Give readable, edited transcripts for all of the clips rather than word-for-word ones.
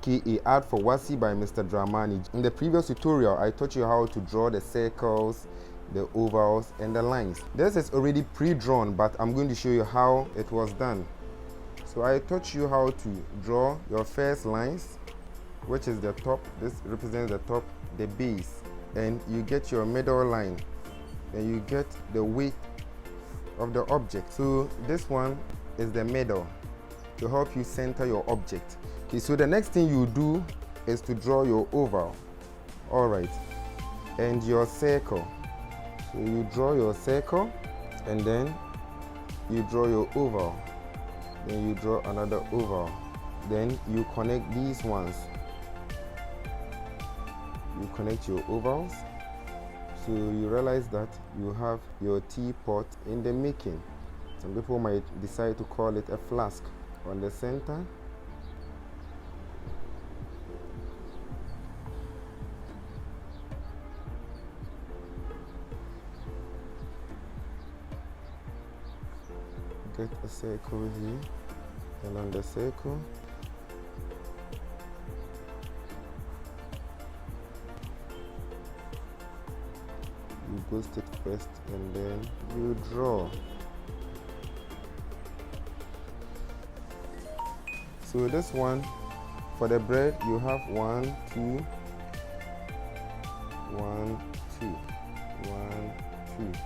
aka Art for Wasi by Mr. Dramani. In the previous tutorial, I taught you how to draw the circles, the ovals, and the lines. This is already pre-drawn, but I'm going to show you how it was done. So I taught you how to draw your first lines, which is the top. This represents the top, the base, and you get your middle line, and you get the width of the object. So this one is the middle to help you center your object. Okay, so the next thing you do is to draw your oval. All right, and your circle. So you draw your circle, and then you draw your oval. Then you draw another oval. Then you connect these ones. You connect your ovals. So you realize that you have your teapot in the making. Some people might decide to call it a flask. On the center, get a circle here, and on the circle you go stick first, and then you draw. So this one, for the bread, you have 1, 2, 1, 2, 1, 2.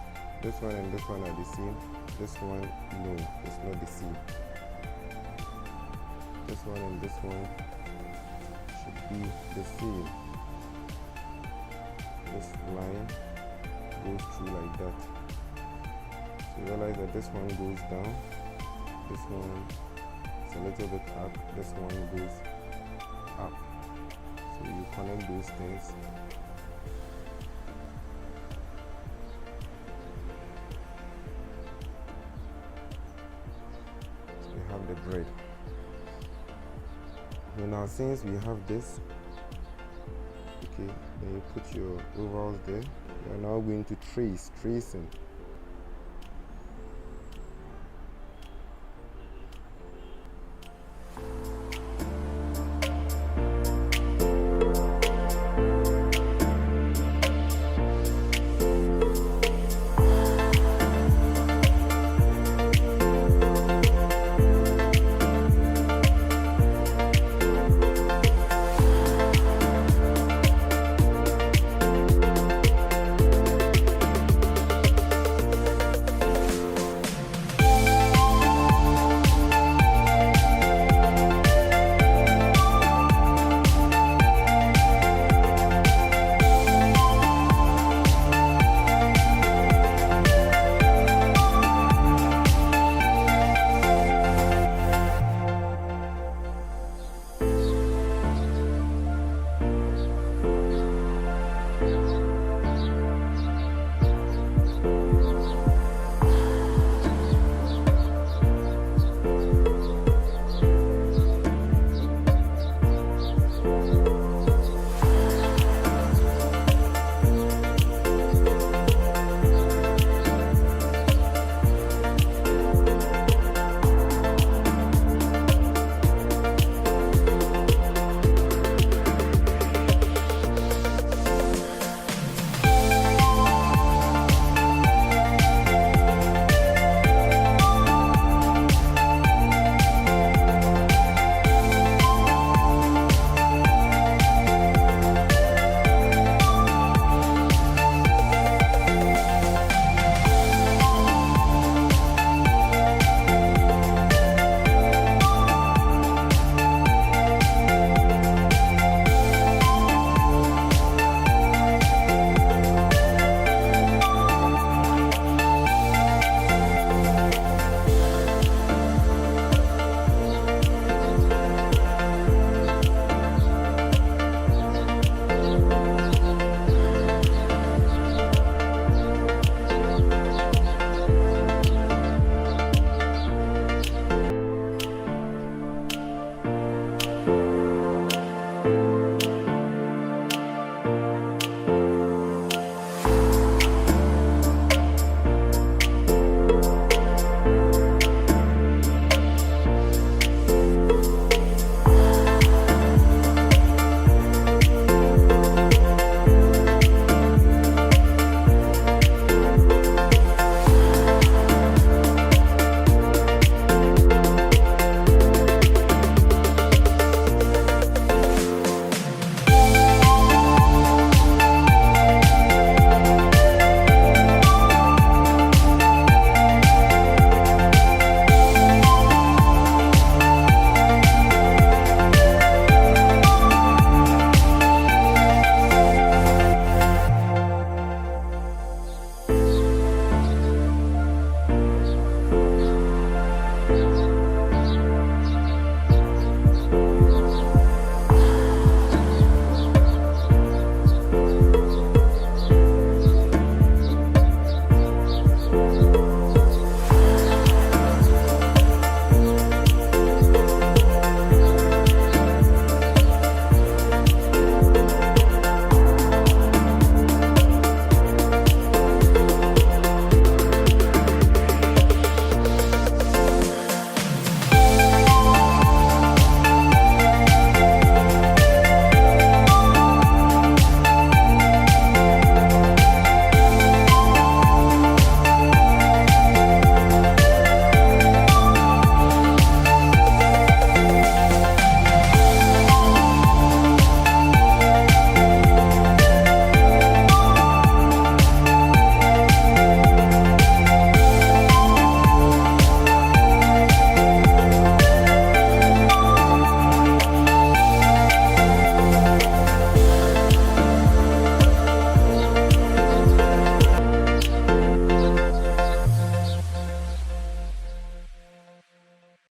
This one and this one are the same. This one, no, it's not the same. This one and this one should be the same. This line goes through like that. So you realize that this one goes down, this one is a little bit up, this one goes up. So you connect those things. So you have the bread. So now since we have this, okay, then you put your ovals there. You are now going to tracing.